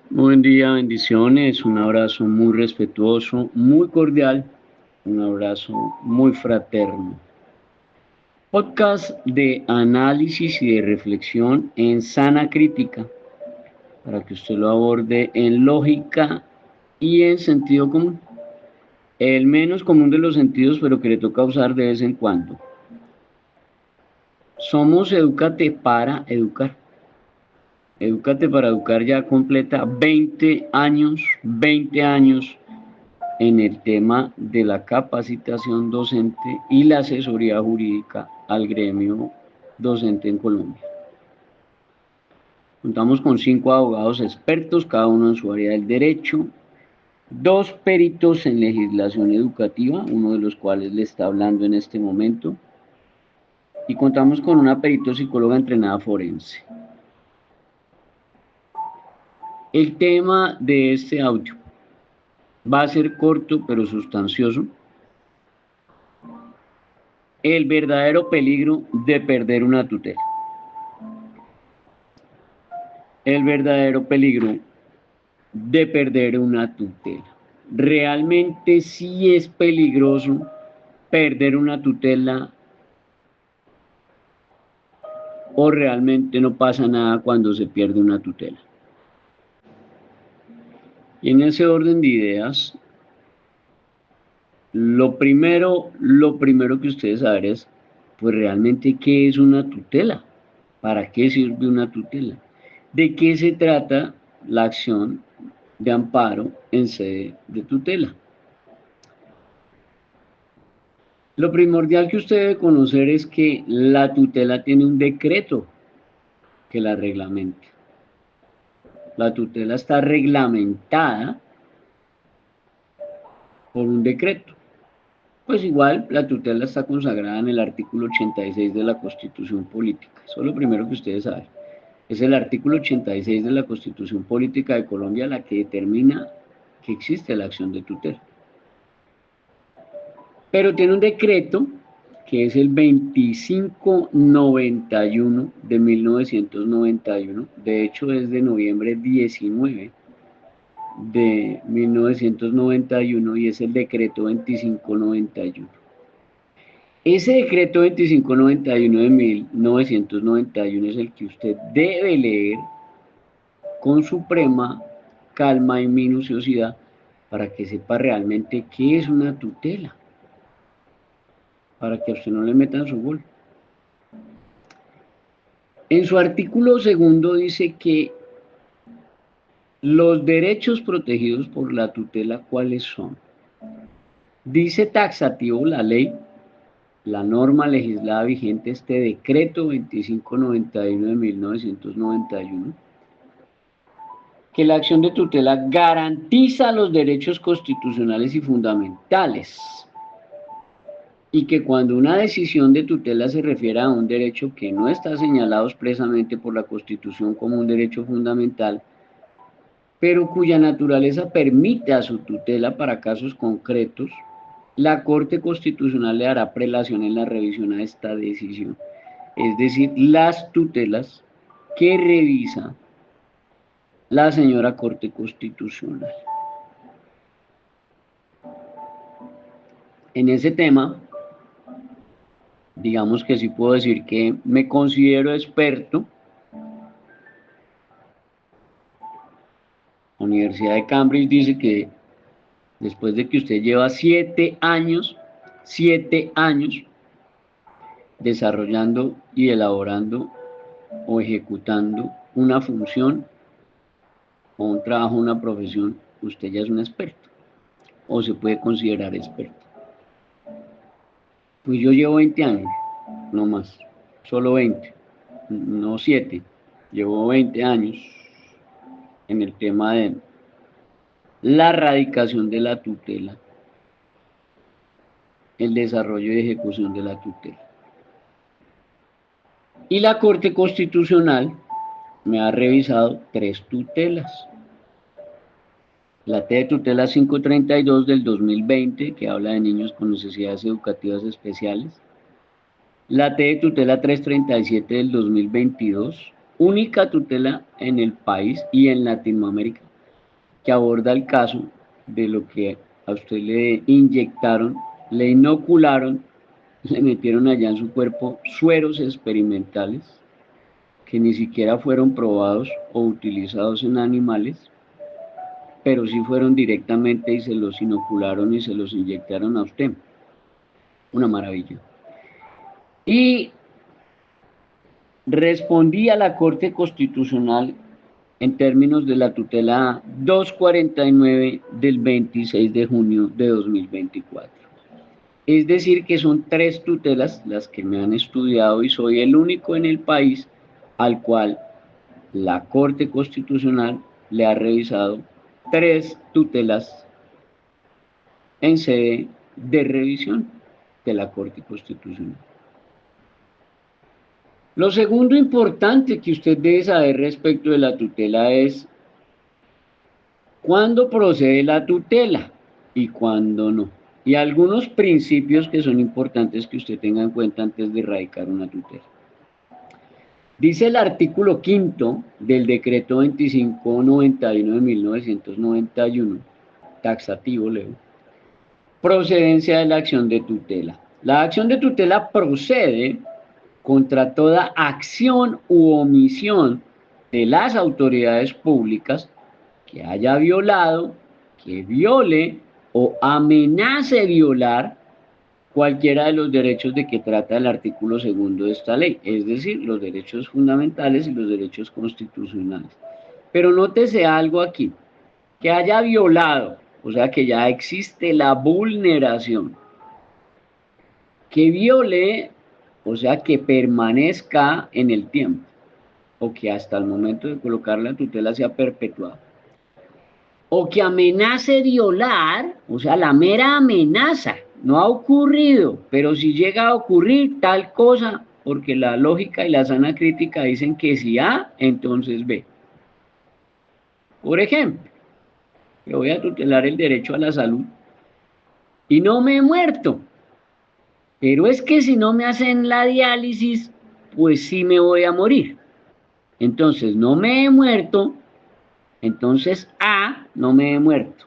Buen día, bendiciones, un abrazo muy respetuoso, muy cordial, un abrazo muy fraterno. Podcast de análisis y de reflexión en sana crítica, para que usted lo aborde en lógica y en sentido común. El menos común de los sentidos, pero que le toca usar de vez en cuando. Somos Educate para Educar. Educate para Educar ya completa 20 años en el tema de la capacitación docente y la asesoría jurídica al gremio docente en Colombia. Contamos con 5 abogados expertos, cada uno en su área del derecho, 2 peritos en legislación educativa, uno de los cuales le está hablando en este momento, y contamos con una perito psicóloga entrenada forense. El tema de este audio va a ser corto pero sustancioso. El verdadero peligro de perder una tutela. El verdadero peligro de perder una tutela. Realmente sí es peligroso perder una tutela o realmente no pasa nada cuando se pierde una tutela. Y en ese orden de ideas, lo primero que ustedes saben es, pues realmente, ¿qué es una tutela? ¿Para qué sirve una tutela? ¿De qué se trata la acción de amparo en sede de tutela? Lo primordial que usted debe conocer es que la tutela tiene un decreto que la reglamenta. La tutela está reglamentada por un decreto. Pues igual la tutela está consagrada en el artículo 86 de la Constitución Política. Eso es lo primero que ustedes saben. Es el artículo 86 de la Constitución Política de Colombia la que determina que existe la acción de tutela. Pero tiene un decreto que es el 2591 de 1991, de hecho es de noviembre 19 de 1991 y es el decreto 2591. Ese decreto 2591 de 1991 es el que usted debe leer con suprema calma y minuciosidad para que sepa realmente qué es una tutela, para que a usted no le metan su gol. En su artículo segundo dice que los derechos protegidos por la tutela, ¿cuáles son? Dice taxativo la ley, la norma legislada vigente, este decreto 2591 de 1991, que la acción de tutela garantiza los derechos constitucionales y fundamentales y que cuando una decisión de tutela se refiere a un derecho que no está señalado expresamente por la Constitución como un derecho fundamental, pero cuya naturaleza permite a su tutela para casos concretos, la Corte Constitucional le hará prelación en la revisión a esta decisión. Es decir, las tutelas que revisa la señora Corte Constitucional. En ese tema, digamos que sí puedo decir que me considero experto. La Universidad de Cambridge dice que después de que usted lleva 7 años desarrollando y elaborando o ejecutando una función o un trabajo, una profesión, usted ya es un experto o se puede considerar experto. Pues yo llevo 20 años, no más, solo 20, no 7, llevo 20 años en el tema de la radicación de la tutela, el desarrollo y ejecución de la tutela. Y la Corte Constitucional me ha revisado 3 tutelas. La T de tutela 532 del 2020, que habla de niños con necesidades educativas especiales. La T de tutela 337 del 2022, única tutela en el país y en Latinoamérica que aborda el caso de lo que a usted le inyectaron, le inocularon, le metieron allá en su cuerpo sueros experimentales que ni siquiera fueron probados o utilizados en animales, pero sí fueron directamente y se los inocularon y se los inyectaron a usted. Una maravilla. Y respondí a la Corte Constitucional en términos de la tutela 249 del 26 de junio de 2024. Es decir, que son 3 tutelas las que me han estudiado y soy el único en el país al cual la Corte Constitucional le ha revisado 3 tutelas en sede de revisión de la Corte Constitucional. Lo segundo importante que usted debe saber respecto de la tutela es cuándo procede la tutela y cuándo no. Y algunos principios que son importantes que usted tenga en cuenta antes de erradicar una tutela. Dice el artículo 5 del decreto 2591 de 1991, taxativo, leo, procedencia de la acción de tutela. La acción de tutela procede contra toda acción u omisión de las autoridades públicas que haya violado, que viole o amenace violar cualquiera de los derechos de que trata el artículo 2 de esta ley, es decir, los derechos fundamentales y los derechos constitucionales. Pero nótese algo aquí, que haya violado, o sea que ya existe la vulneración, que viole, o sea que permanezca en el tiempo, o que hasta el momento de colocar la tutela sea perpetuada, o que amenace violar, o sea, la mera amenaza, no ha ocurrido, pero si llega a ocurrir tal cosa, porque la lógica y la sana crítica dicen que si A, entonces B. Por ejemplo, yo voy a tutelar el derecho a la salud y no me he muerto, pero es que si no me hacen la diálisis, pues sí me voy a morir. Entonces no me he muerto, entonces A, no me he muerto.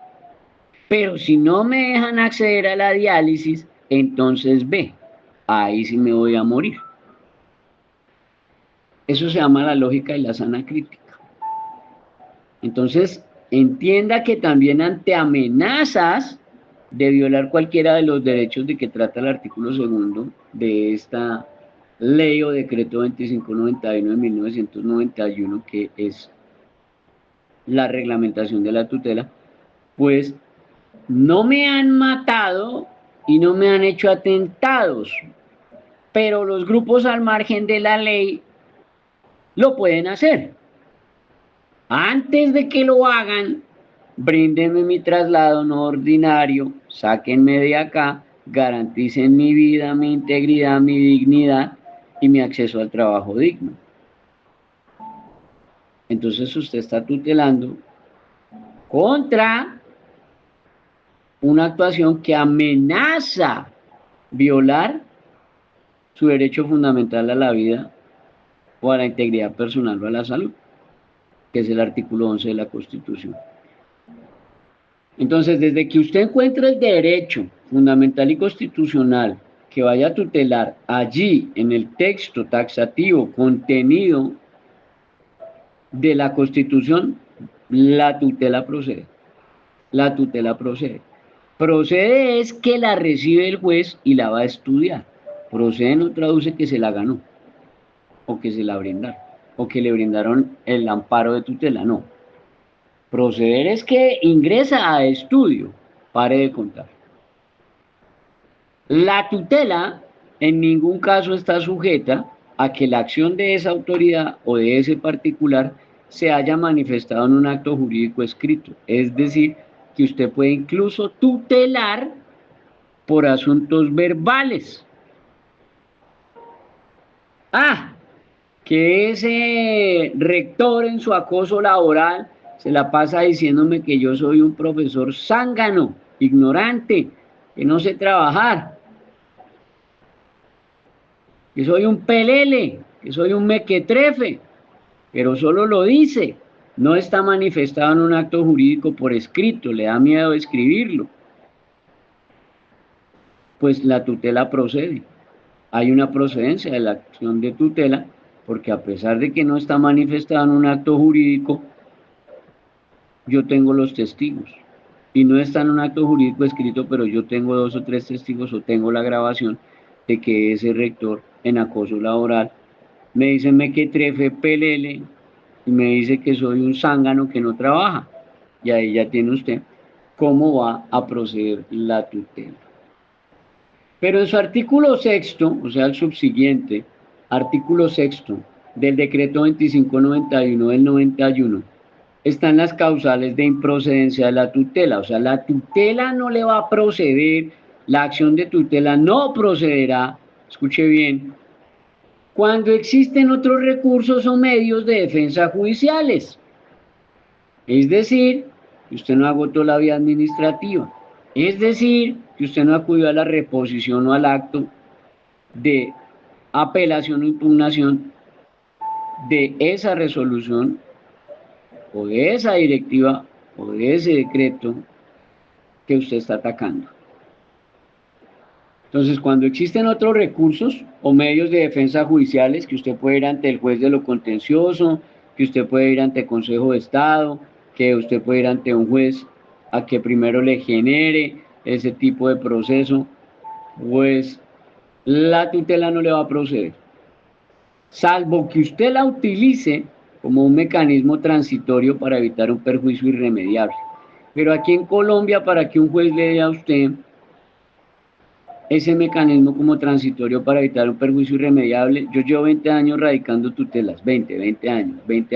Pero si no me dejan acceder a la diálisis, entonces B, ahí sí me voy a morir. Eso se llama la lógica y la sana crítica. Entonces, entienda que también ante amenazas de violar cualquiera de los derechos de que trata el artículo 2 de esta ley o decreto 2591 de 1991, que es la reglamentación de la tutela, pues no me han matado y no me han hecho atentados, pero los grupos al margen de la ley lo pueden hacer. Antes de que lo hagan, bríndenme mi traslado no ordinario, sáquenme de acá, garanticen mi vida, mi integridad, mi dignidad y mi acceso al trabajo digno. Entonces usted está tutelando contra una actuación que amenaza violar su derecho fundamental a la vida o a la integridad personal o a la salud, que es el artículo 11 de la Constitución. Entonces, desde que usted encuentre el derecho fundamental y constitucional que vaya a tutelar allí en el texto taxativo contenido de la Constitución, la tutela procede. La tutela procede. Procede es que la recibe el juez y la va a estudiar. Procede no traduce que se la ganó, o que se la brindaron, o que le brindaron el amparo de tutela, no. Proceder es que ingresa a estudio, pare de contar. La tutela en ningún caso está sujeta a que la acción de esa autoridad o de ese particular se haya manifestado en un acto jurídico escrito. Es decir, que usted puede incluso tutelar por asuntos verbales. Ah, que ese rector en su acoso laboral se la pasa diciéndome que yo soy un profesor zángano, ignorante, que no sé trabajar, que soy un pelele, que soy un mequetrefe. pero solo lo dice, no está manifestado en un acto jurídico por escrito, le da miedo escribirlo, pues la tutela procede. Hay una procedencia de la acción de tutela, porque a pesar de que no está manifestado en un acto jurídico, yo tengo los testigos. Y no está en un acto jurídico escrito, pero yo tengo 2 o 3 testigos o tengo la grabación de que ese rector en acoso laboral me dice mequetrefe, pelele, y me dice que soy un zángano que no trabaja. Y ahí ya tiene usted cómo va a proceder la tutela. Pero en su artículo sexto, o sea, el subsiguiente, artículo sexto del decreto 2591 del 91, están las causales de improcedencia de la tutela. O sea, la tutela no le va a proceder, la acción de tutela no procederá, escuche bien, cuando existen otros recursos o medios de defensa judiciales. Es decir, que usted no agotó la vía administrativa. Es decir, que usted no acudió a la reposición o al acto de apelación o impugnación de esa resolución o de esa directiva o de ese decreto que usted está atacando. Entonces, cuando existen otros recursos o medios de defensa judiciales, que usted puede ir ante el juez de lo contencioso, que usted puede ir ante el Consejo de Estado, que usted puede ir ante un juez a que primero le genere ese tipo de proceso, pues la tutela no le va a proceder, salvo que usted la utilice como un mecanismo transitorio para evitar un perjuicio irremediable. Pero aquí en Colombia, para que un juez le dé a usted ese mecanismo como transitorio para evitar un perjuicio irremediable, yo llevo 20 años radicando tutelas, 20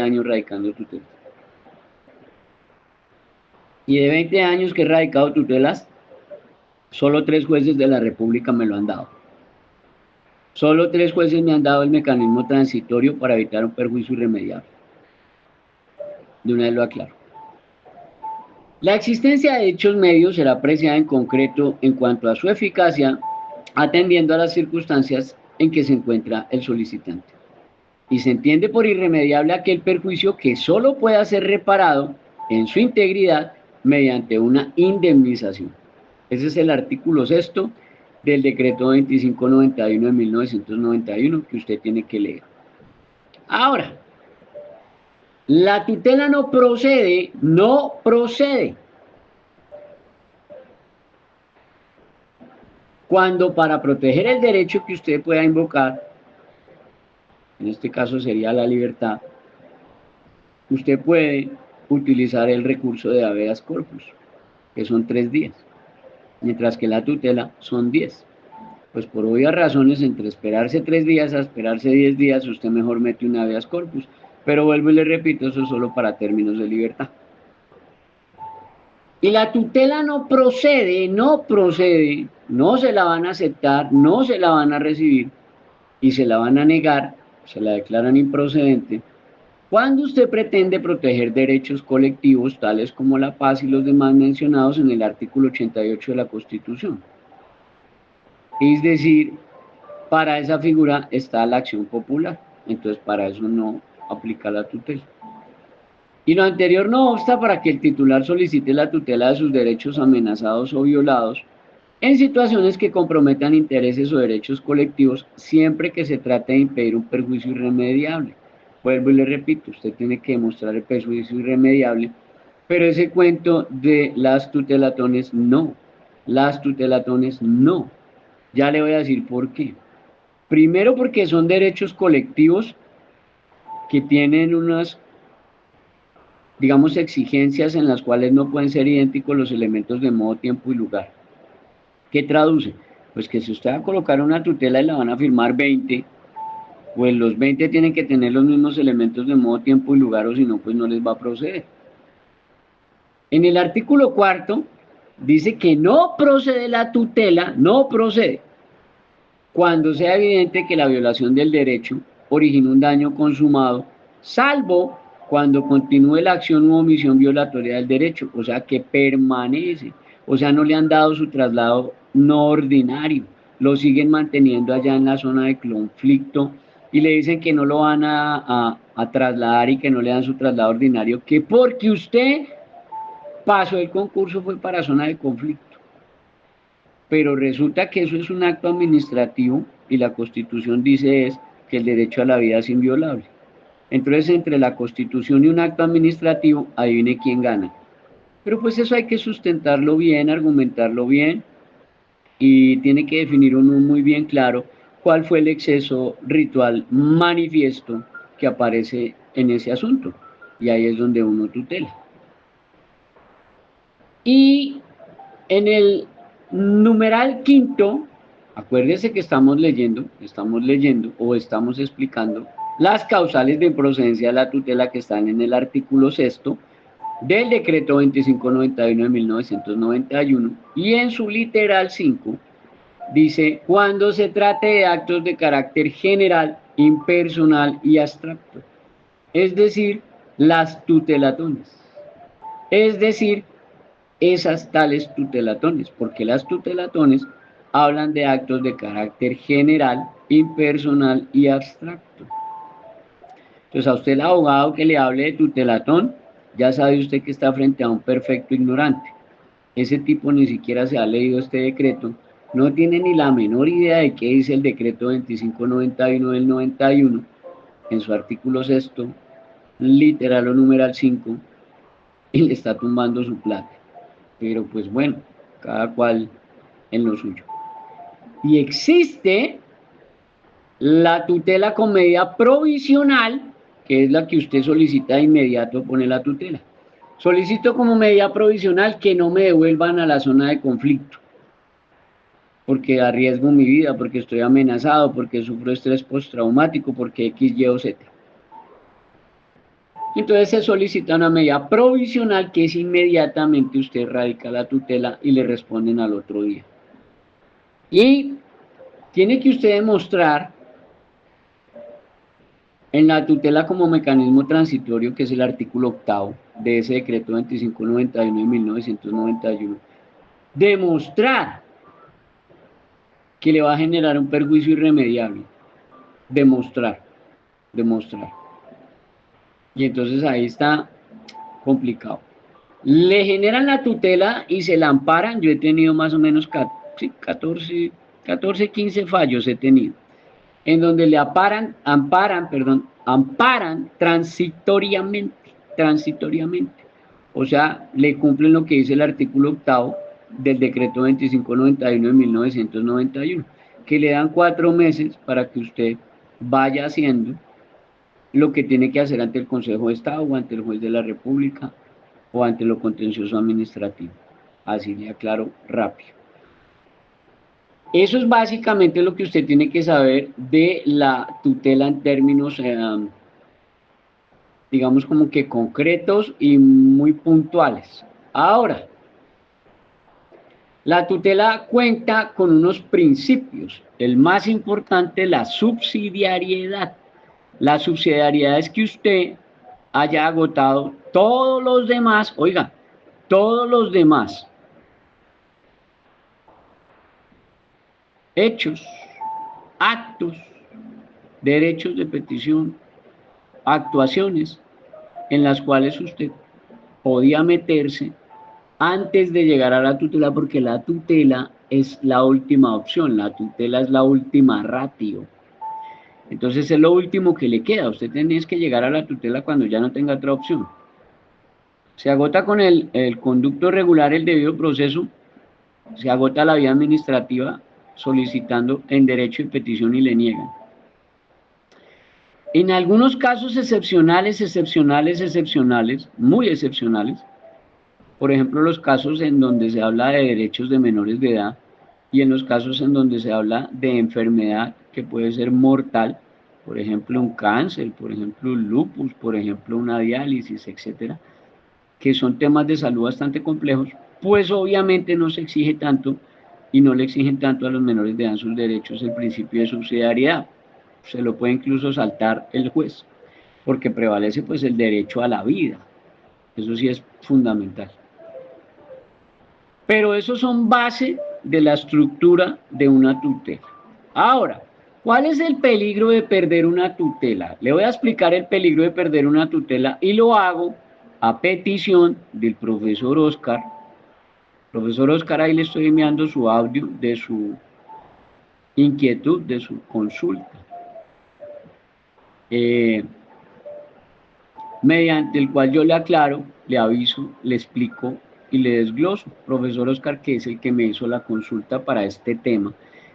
años radicando tutelas. Y de 20 años que he radicado tutelas, solo 3 jueces de la República me lo han dado. Solo 3 jueces me han dado el mecanismo transitorio para evitar un perjuicio irremediable. De una vez lo aclaro. La existencia de dichos medios será apreciada en concreto en cuanto a su eficacia, atendiendo a las circunstancias en que se encuentra el solicitante. Y se entiende por irremediable aquel perjuicio que solo pueda ser reparado en su integridad mediante una indemnización. Ese es el artículo sexto del decreto 2591 de 1991 que usted tiene que leer. Ahora, la tutela no procede, cuando para proteger el derecho que usted pueda invocar, en este caso sería la libertad, usted puede utilizar el recurso de habeas corpus, que son 3 días, mientras que la tutela son 10. Pues por obvias razones, entre esperarse 3 días a esperarse 10 días, usted mejor mete un habeas corpus. Pero vuelvo y le repito, eso es solo para términos de libertad. Y la tutela no procede, no se la van a aceptar, no se la van a recibir y se la van a negar, se la declaran improcedente, cuando usted pretende proteger derechos colectivos tales como la paz y los demás mencionados en el artículo 88 de la Constitución. Es decir, para esa figura está la acción popular, entonces para eso no aplica la tutela. Y lo anterior no obsta para que el titular solicite la tutela de sus derechos amenazados o violados en situaciones que comprometan intereses o derechos colectivos, siempre que se trate de impedir un perjuicio irremediable. Vuelvo y le repito, usted tiene que demostrar el perjuicio irremediable, pero ese cuento de las tutelatones no. Las tutelatones no. Ya le voy a decir por qué. Primero, porque son derechos colectivos que tienen unas, digamos, exigencias en las cuales no pueden ser idénticos los elementos de modo, tiempo y lugar. ¿Qué traduce? Pues que si usted va a colocar una tutela y la van a firmar 20, pues los 20 tienen que tener los mismos elementos de modo, tiempo y lugar, o si no, pues no les va a proceder. En el artículo 4 dice que no procede la tutela, no procede, cuando sea evidente que la violación del derecho origina un daño consumado, salvo cuando continúe la acción u omisión violatoria del derecho, o sea que permanece, o sea no le han dado su traslado no ordinario, lo siguen manteniendo allá en la zona de conflicto y le dicen que no lo van a a trasladar y que no le dan su traslado ordinario, que porque usted pasó el concurso fue para zona de conflicto. Pero resulta que eso es un acto administrativo y la Constitución dice es que el derecho a la vida es inviolable. Entonces, entre la Constitución y un acto administrativo, adivine quién gana. Pero pues eso hay que sustentarlo bien, argumentarlo bien, y tiene que definir uno muy bien claro cuál fue el exceso ritual manifiesto que aparece en ese asunto. Y ahí es donde uno tutela. Y en el numeral quinto, acuérdese que estamos leyendo o estamos explicando las causales de improcedencia de la tutela que están en el artículo sexto del decreto 2591 de 1991 y en su literal 5 dice, cuando se trate de actos de carácter general, impersonal y abstracto, es decir, las tutelatones, es decir, esas tales tutelatones, porque las tutelatones hablan de actos de carácter general, impersonal y abstracto. Entonces a usted el abogado que le hable de tutelatón, ya sabe usted que está frente a un perfecto ignorante. Ese tipo ni siquiera se ha leído este decreto, no tiene ni la menor idea de qué dice el decreto 2591 del 91, en su artículo sexto, literal o numeral 5, y le está tumbando su plata. Pero pues bueno, cada cual en lo suyo. Y existe la tutela con medida provisional, que es la que usted solicita de inmediato, pone la tutela. Solicito como medida provisional que no me devuelvan a la zona de conflicto, porque arriesgo mi vida, porque estoy amenazado, porque sufro estrés postraumático, porque X, Y o Z. Entonces se solicita una medida provisional que es inmediatamente usted radica la tutela y le responden al otro día. Y tiene que usted demostrar en la tutela como mecanismo transitorio, que es el artículo octavo de ese decreto 2591 de 1991, demostrar que le va a generar un perjuicio irremediable. Demostrar. Y entonces ahí está complicado. Le generan la tutela y se la amparan. Yo he tenido más o menos 14, 15 fallos he tenido, en donde le amparan transitoriamente. O sea, le cumplen lo que dice el artículo octavo del decreto 2591 de 1991, que le dan 4 meses para que usted vaya haciendo lo que tiene que hacer ante el Consejo de Estado o ante el juez de la República o ante lo contencioso administrativo. Así le aclaro rápido. Eso es básicamente lo que usted tiene que saber de la tutela en términos, digamos, como que concretos y muy puntuales. Ahora, la tutela cuenta con unos principios. El más importante, la subsidiariedad. La subsidiariedad es que usted haya agotado todos los demás, oiga, todos los demás hechos, actos, derechos de petición, actuaciones en las cuales usted podía meterse antes de llegar a la tutela, porque la tutela es la última opción, la tutela es la última ratio. Entonces es lo último que le queda. Usted tiene que llegar a la tutela cuando ya no tenga otra opción. Se agota con el conducto regular, el debido proceso, se agota la vía administrativa solicitando en derecho de petición y le niegan. En algunos casos excepcionales, muy excepcionales, por ejemplo los casos en donde se habla de derechos de menores de edad y en los casos en donde se habla de enfermedad que puede ser mortal, por ejemplo un cáncer, por ejemplo un lupus, por ejemplo una diálisis, etcétera, que son temas de salud bastante complejos, pues obviamente no se exige tanto y no le exigen tanto a los menores de edad sus derechos el principio de subsidiariedad. Se lo puede incluso saltar el juez, porque prevalece pues el derecho a la vida. Eso sí es fundamental. Pero esos son base de la estructura de una tutela. Ahora, ¿Cuál es el peligro de perder una tutela? Le voy a explicar el peligro de perder una tutela y lo hago a petición del profesor Oscar. Profesor Oscar, ahí le estoy enviando su audio de su inquietud, de su consulta, mediante el cual yo le aclaro, le aviso, le explico y le desgloso. Profesor Oscar, que es el que me hizo la consulta para este tema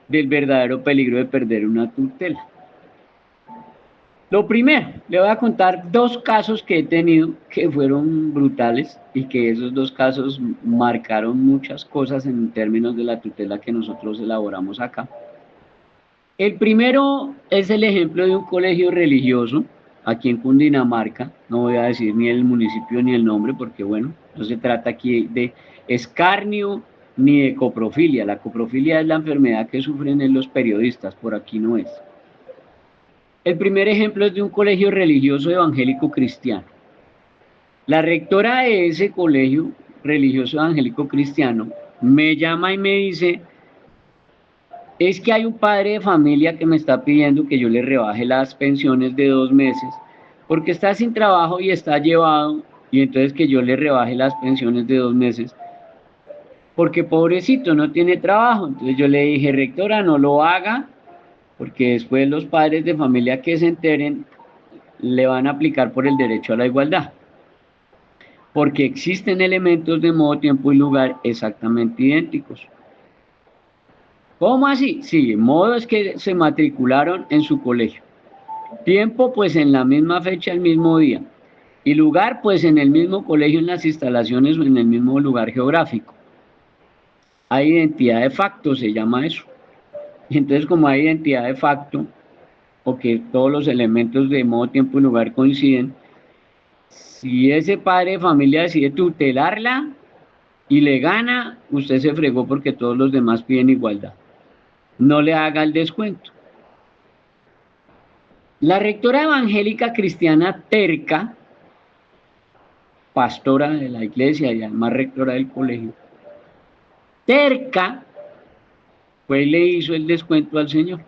del verdadero peligro de perder una tutela. Lo primero, le voy a contar dos casos que he tenido que fueron brutales y que esos dos casos marcaron muchas cosas en términos de la tutela que nosotros elaboramos acá. El primero es el ejemplo de un colegio religioso aquí en Cundinamarca. No voy a decir ni el municipio ni el nombre porque, bueno, no se trata aquí de escarnio ni de coprofilia. La coprofilia es la enfermedad que sufren los periodistas, por aquí no es. El primer ejemplo es de un colegio religioso evangélico cristiano. La rectora de ese colegio religioso evangélico cristiano me llama y me dice, es que hay un padre de familia que me está pidiendo que yo le rebaje las pensiones de 2 meses porque está sin trabajo y está llevado, y entonces que yo le rebaje las pensiones de 2 meses porque pobrecito no tiene trabajo. Entonces yo le dije, rectora, no lo haga porque después los padres de familia que se enteren le van a aplicar por el derecho a la igualdad, porque existen elementos de modo, tiempo y lugar exactamente idénticos. ¿Cómo así? Sí, modo es que se matricularon en su colegio. Tiempo, pues en la misma fecha, el mismo día. Y lugar, pues en el mismo colegio, en las instalaciones o en el mismo lugar geográfico. Hay identidad de facto, se llama eso. Y entonces, como hay identidad de facto, o que todos los elementos de modo, tiempo y lugar coinciden, si ese padre de familia decide tutelarla y le gana, usted se fregó porque todos los demás piden igualdad. No le haga el descuento. La rectora evangélica cristiana terca, pastora de la iglesia y además rectora del colegio, terca, pues le hizo el descuento al señor.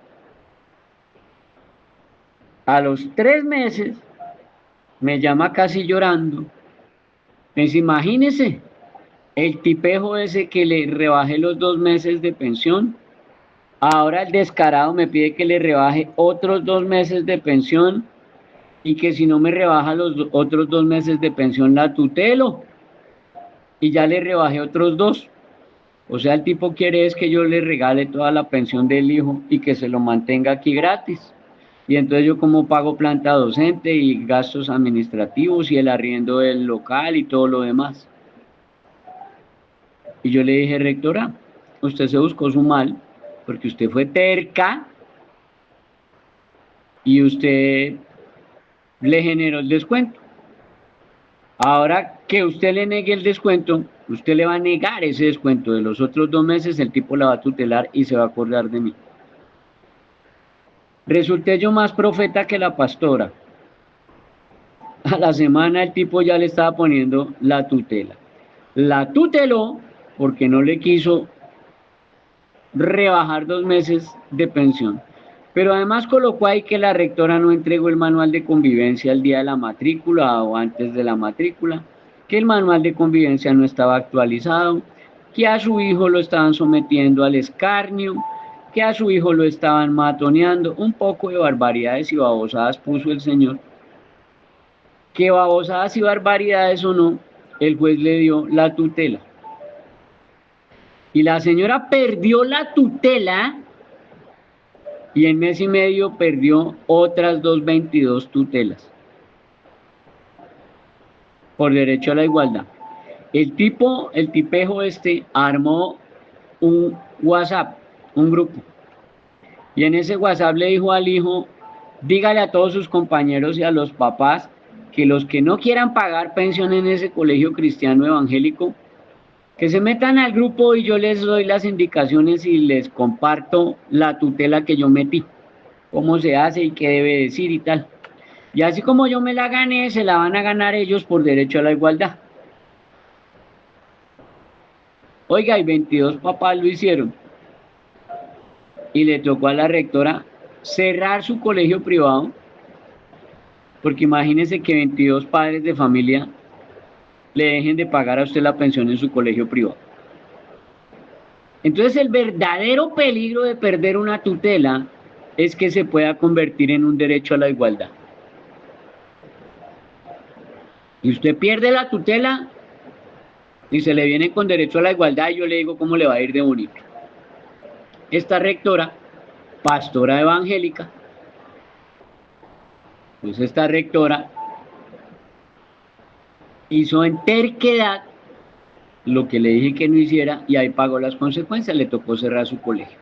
A los 3 meses me llama casi llorando. Pues imagínese, el tipejo ese que le rebajé los 2 meses de pensión, ahora el descarado me pide que le rebaje otros 2 meses de pensión y que si no me rebaja los otros 2 meses de pensión la tutelo y ya le rebajé otros 2. O sea, el tipo quiere es que yo le regale toda la pensión del hijo y que se lo mantenga aquí gratis. Y entonces yo como pago planta docente y gastos administrativos y el arriendo del local y todo lo demás. Y yo le dije, rectora, usted se buscó su mal porque usted fue terca y usted le generó el descuento. Ahora que usted le negue el descuento, usted le va a negar ese descuento de los otros 2 meses, el tipo la va a tutelar y se va a acordar de mí. Resulté yo más profeta que la pastora. A la semana el tipo ya le estaba poniendo la tutela. La tuteló porque no le quiso rebajar 2 meses de pensión. Pero además colocó ahí que la rectora no entregó el manual de convivencia el día de la matrícula o antes de la matrícula, que el manual de convivencia no estaba actualizado, que a su hijo lo estaban sometiendo al escarnio, que a su hijo lo estaban matoneando, un poco de barbaridades y babosadas puso el señor. Que babosadas y barbaridades o no, el juez le dio la tutela. Y la señora perdió la tutela y en mes y medio perdió otras 222 tutelas por derecho a la igualdad. El tipejo armó un WhatsApp, un grupo, y en ese WhatsApp le dijo al hijo, dígale a todos sus compañeros y a los papás que los que no quieran pagar pensión en ese colegio cristiano evangélico, que se metan al grupo y yo les doy las indicaciones y les comparto la tutela que yo metí, cómo se hace y qué debe decir y tal. Y así como yo me la gané, se la van a ganar ellos por derecho a la igualdad. Oiga, y 22 papás lo hicieron. Y le tocó a la rectora cerrar su colegio privado, porque imagínense que 22 padres de familia le dejen de pagar a usted la pensión en su colegio privado. Entonces el verdadero peligro de perder una tutela es que se pueda convertir en un derecho a la igualdad. Y usted pierde la tutela y se le viene con derecho a la igualdad y yo le digo cómo le va a ir de bonito. Esta rectora, pastora evangélica, pues esta rectora hizo en terquedad lo que le dije que no hiciera y ahí pagó las consecuencias, le tocó cerrar su colegio.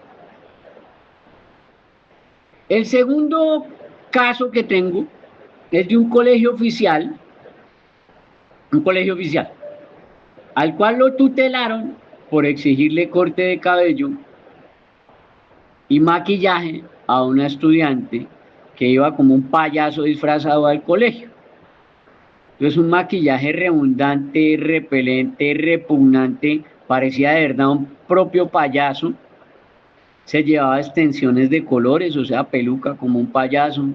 El segundo caso que tengo es de un colegio oficial, al cual lo tutelaron por exigirle corte de cabello y maquillaje a una estudiante que iba como un payaso disfrazado al colegio. Entonces un maquillaje redundante, repelente, repugnante, parecía de verdad un propio payaso. Se llevaba extensiones de colores, o sea, peluca como un payaso.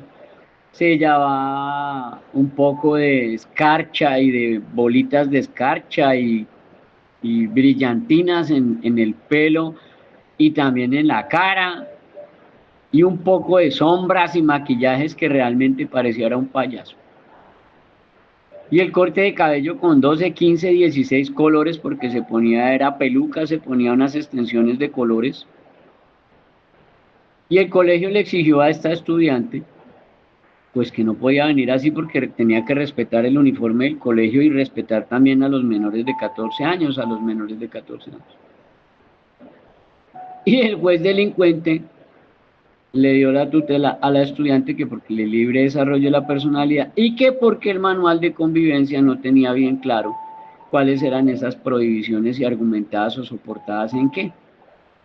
Se llevaba un poco de escarcha y de bolitas de escarcha y brillantinas en el pelo y también en la cara. Y un poco de sombras y maquillajes que realmente pareciera un payaso. Y el corte de cabello con 12, 15, 16 colores, porque se ponía, era peluca, se ponía unas extensiones de colores. Y el colegio le exigió a esta estudiante, pues que no podía venir así porque tenía que respetar el uniforme del colegio y respetar también a los menores de 14 años, a los menores de 14 años. Y el juez delincuente le dio la tutela a la estudiante que porque le libre desarrollo de la personalidad y que porque el manual de convivencia no tenía bien claro cuáles eran esas prohibiciones y argumentadas o soportadas en qué.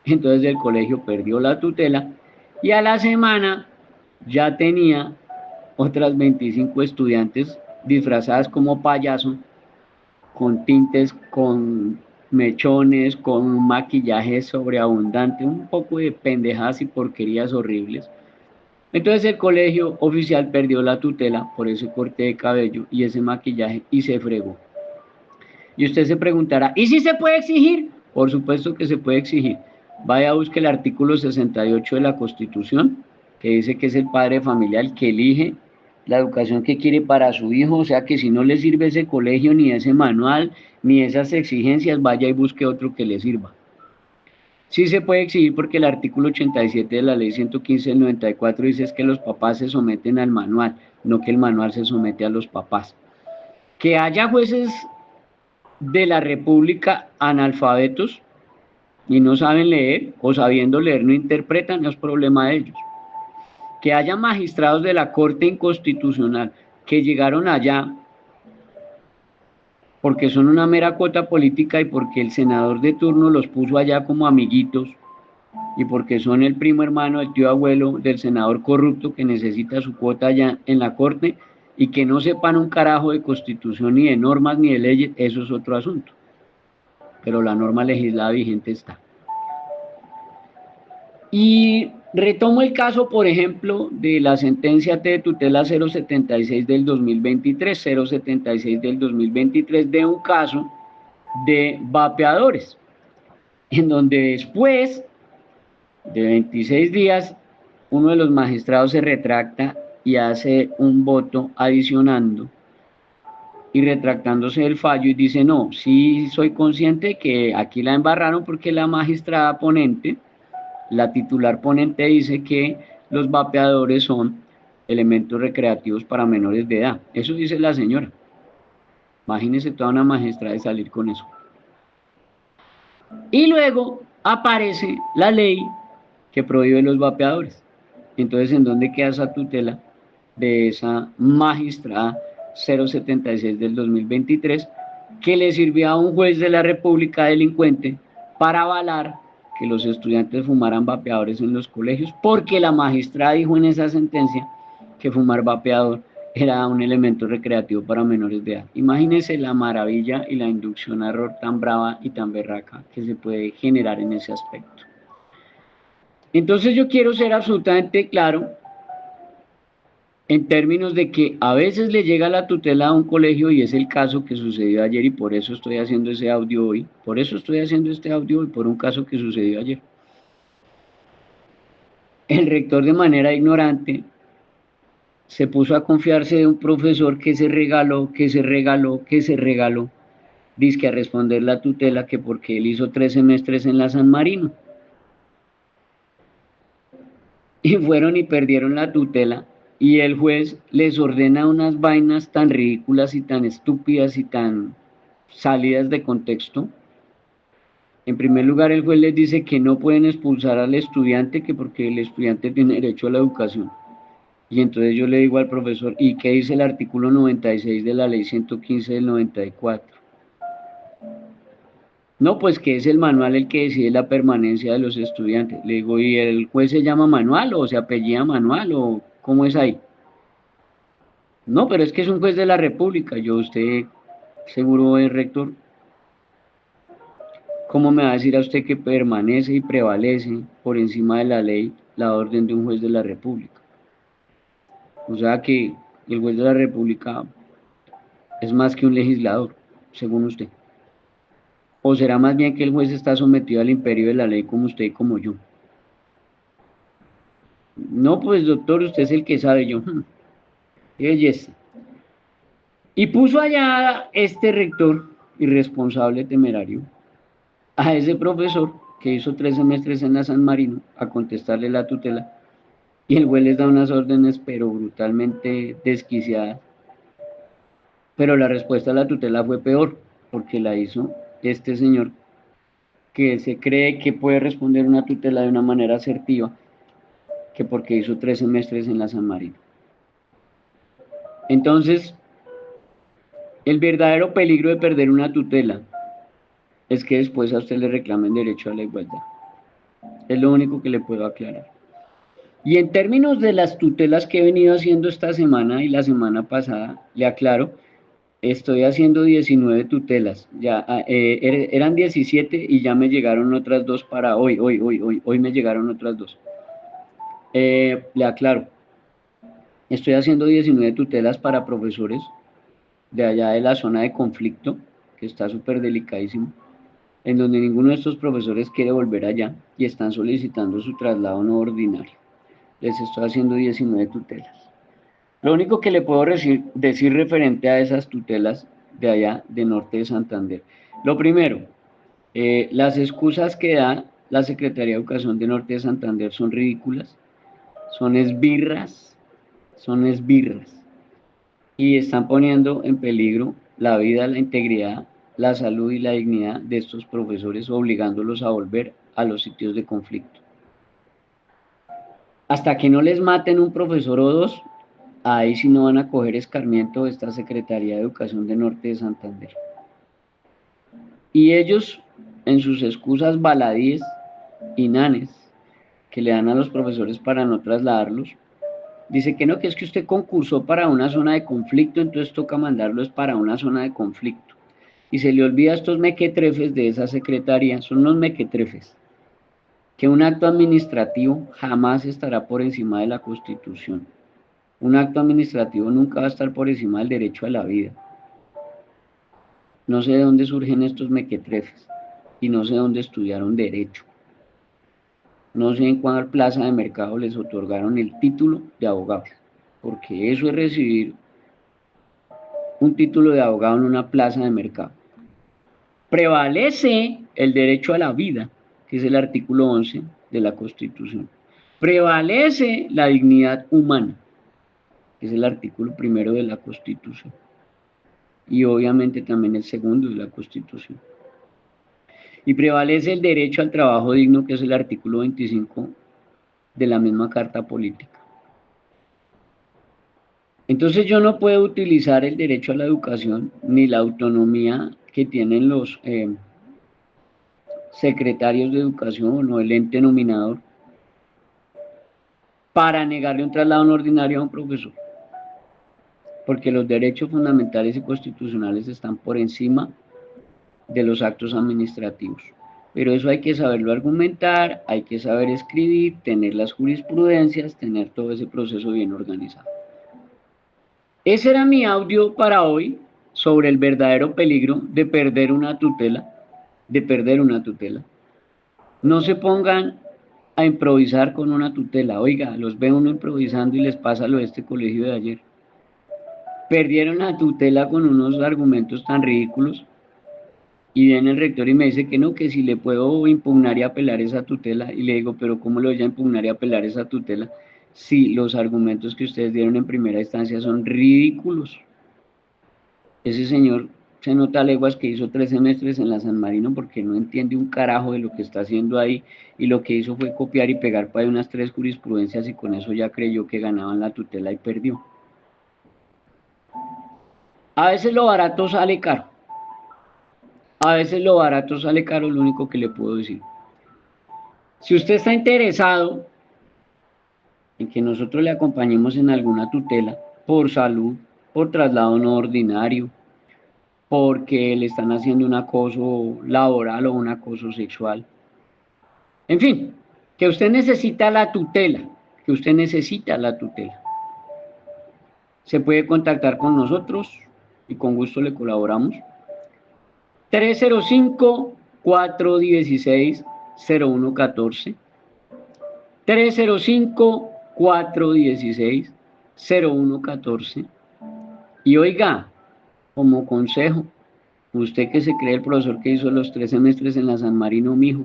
Entonces el colegio perdió la tutela y a la semana ya tenía otras 25 estudiantes disfrazadas como payaso, con tintes, con mechones, con un maquillaje sobreabundante, un poco de pendejadas y porquerías horribles. Entonces el colegio oficial perdió la tutela por ese corte de cabello y ese maquillaje y se fregó. Y usted se preguntará, ¿y si se puede exigir? Por supuesto que se puede exigir. Vaya a buscar el artículo 68 de la Constitución, que dice que es el padre de familia el que elige la educación que quiere para su hijo, o sea que si no le sirve ese colegio, ni ese manual, ni esas exigencias, vaya y busque otro que le sirva. Sí se puede exigir porque el artículo 87 de la ley 115 del 94 dice es que los papás se someten al manual, no que el manual se somete a los papás. Que haya jueces de la República analfabetos y no saben leer o sabiendo leer no interpretan, no es problema de ellos. Que haya magistrados de la Corte Inconstitucional que llegaron allá porque son una mera cuota política y porque el senador de turno los puso allá como amiguitos y porque son el primo hermano, el tío abuelo del senador corrupto que necesita su cuota allá en la Corte y que no sepan un carajo de constitución ni de normas ni de leyes, eso es otro asunto. Pero la norma legislada vigente está. Y retomo el caso, por ejemplo, de la sentencia de tutela 076 del 2023, 076 del 2023, de un caso de vapeadores, en donde después de 26 días, uno de los magistrados se retracta y hace un voto adicionando y retractándose del fallo y dice, no, sí soy consciente que aquí la embarraron porque la magistrada ponente, la titular ponente dice que los vapeadores son elementos recreativos para menores de edad. Eso dice la señora. Imagínese toda una magistrada de salir con eso. Y luego aparece la ley que prohíbe los vapeadores. Entonces, ¿en dónde queda esa tutela de esa magistrada 076 del 2023 que le sirvió a un juez de la República delincuente para avalar que los estudiantes fumaran vapeadores en los colegios? Porque la magistrada dijo en esa sentencia que fumar vapeador era un elemento recreativo para menores de edad. Imagínense la maravilla y la inducción a error tan brava y tan berraca que se puede generar en ese aspecto. Entonces yo quiero ser absolutamente claro en términos de que a veces le llega la tutela a un colegio y es el caso que sucedió ayer y por eso estoy haciendo ese audio hoy, por eso estoy haciendo este audio hoy, por un caso que sucedió ayer. El rector de manera ignorante se puso a confiarse de un profesor que se regaló, dizque a responder la tutela que porque él hizo 3 semestres en la San Marino. Y fueron y perdieron la tutela y el juez les ordena unas vainas tan ridículas y tan estúpidas y tan salidas de contexto. En primer lugar, el juez les dice que no pueden expulsar al estudiante, que porque el estudiante tiene derecho a la educación. Y entonces yo le digo al profesor, ¿y qué dice el artículo 96 de la ley 115 del 94? No, pues que es el manual el que decide la permanencia de los estudiantes. Le digo, ¿y el juez se llama Manual o se apellida Manual o cómo es ahí? No, pero es que es un juez de la República. Yo, usted, seguro es rector, ¿cómo me va a decir a usted que permanece y prevalece por encima de la ley la orden de un juez de la República? O sea que el juez de la República es más que un legislador, según usted. ¿O será más bien que el juez está sometido al imperio de la ley como usted y como yo? No, pues doctor, usted es el que sabe yo. Qué belleza. Y puso allá este rector irresponsable, temerario, a ese profesor que hizo 3 semestres en la San Marino a contestarle la tutela y el juez les da unas órdenes pero brutalmente desquiciadas. Pero la respuesta a la tutela fue peor porque la hizo este señor que se cree que puede responder una tutela de una manera asertiva que porque hizo 3 semestres en la San Marino. Entonces, el verdadero peligro de perder una tutela es que después a usted le reclamen derecho a la igualdad. Es lo único que le puedo aclarar. Y en términos de las tutelas que he venido haciendo esta semana y la semana pasada, le aclaro, estoy haciendo 19 tutelas. Ya eran 17 y ya me llegaron otras dos para hoy me llegaron otras dos. Le aclaro, estoy haciendo 19 tutelas para profesores de allá de la zona de conflicto, que está súper delicadísimo, en donde ninguno de estos profesores quiere volver allá y están solicitando su traslado no ordinario. Les estoy haciendo 19 tutelas. Lo único que le puedo decir referente a esas tutelas de allá de Norte de Santander. Lo primero, las excusas que da la Secretaría de Educación de Norte de Santander son ridículas, son esbirras, son esbirras. Y están poniendo en peligro la vida, la integridad, la salud y la dignidad de estos profesores, obligándolos a volver a los sitios de conflicto. Hasta que no les maten un profesor o dos, ahí sí no van a coger escarmiento de esta Secretaría de Educación de Norte de Santander. Y ellos, en sus excusas baladíes y nanes que le dan a los profesores para no trasladarlos, dice que no, que es que usted concursó para una zona de conflicto, entonces toca mandarlos para una zona de conflicto. Y se le olvida a estos mequetrefes de esa secretaría, son unos mequetrefes, que un acto administrativo jamás estará por encima de la Constitución. Un acto administrativo nunca va a estar por encima del derecho a la vida. No sé de dónde surgen estos mequetrefes y no sé dónde estudiaron derecho. No sé en cuál plaza de mercado les otorgaron el título de abogado, porque eso es recibir un título de abogado en una plaza de mercado. Prevalece el derecho a la vida, que es el artículo 11 de la Constitución. Prevalece la dignidad humana, que es el artículo 1 de la Constitución. Y obviamente también el 2 de la Constitución. Y prevalece el derecho al trabajo digno, que es el artículo 25 de la misma Carta Política. Entonces yo no puedo utilizar el derecho a la educación ni la autonomía que tienen los secretarios de educación o el ente nominador para negarle un traslado no ordinario a un profesor, porque los derechos fundamentales y constitucionales están por encima de los actos administrativos. pero eso hay que saberlo argumentar, hay que saber escribir, tener las jurisprudencias, tener todo ese proceso bien organizado. Ese era mi audio para hoy sobre el verdadero peligro de perder una tutela, No se pongan a improvisar con una tutela. Oiga, los ve uno improvisando y les pasa lo de este colegio de ayer. Perdieron la tutela con unos argumentos tan ridículos y viene el rector y me dice que no, que si le puedo impugnar y apelar esa tutela. Y le digo, pero ¿cómo le voy a impugnar y apelar esa tutela si los argumentos que ustedes dieron en primera instancia son ridículos? Ese señor se nota a leguas que hizo 3 semestres en la San Marino porque no entiende un carajo de lo que está haciendo ahí, y lo que hizo fue copiar y pegar para unas 3 jurisprudencias y con eso ya creyó que ganaban la tutela y perdió. A veces lo barato sale caro. A veces lo barato sale caro, lo único que le puedo decir. Si usted está interesado en que nosotros le acompañemos en alguna tutela, por salud, por traslado no ordinario, porque le están haciendo un acoso laboral o un acoso sexual, en fin, que usted necesita la tutela, se puede contactar con nosotros y con gusto le colaboramos. 305-416-0114, 305-416-0114. Y oiga, como consejo, usted que se cree el profesor que hizo los 3 semestres en la San Marino, mijo,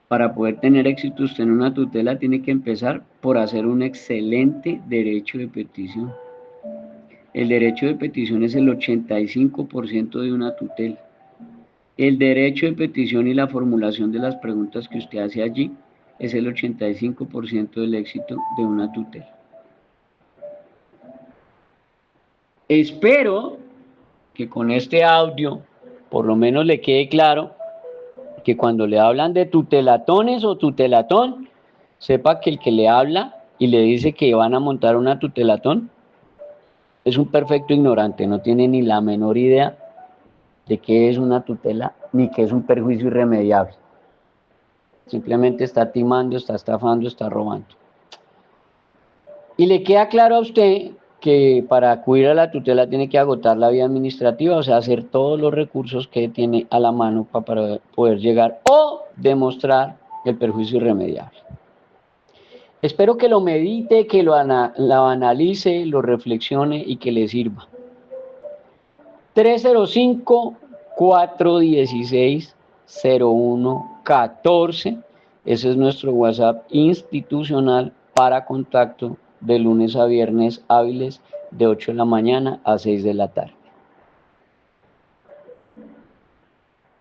para poder tener éxito usted en una tutela tiene que empezar por hacer un excelente derecho de petición. El derecho de petición es el 85% de una tutela. El derecho de petición y la formulación de las preguntas que usted hace allí es el 85% del éxito de una tutela. Espero que con este audio por lo menos le quede claro que cuando le hablan de tutelatones o tutelatón, sepa que el que le habla y le dice que van a montar una tutelatón es un perfecto ignorante, no tiene ni la menor idea de qué es una tutela ni qué es un perjuicio irremediable. Simplemente está timando, está estafando, está robando. Y le queda claro a usted que para acudir a la tutela tiene que agotar la vía administrativa, o sea, hacer todos los recursos que tiene a la mano para poder llegar o demostrar el perjuicio irremediable. Espero que lo medite, que lo analice, lo reflexione y que le sirva. 305-416-0114, ese es nuestro WhatsApp institucional para contacto de lunes a viernes hábiles de 8 de la mañana a 6 de la tarde.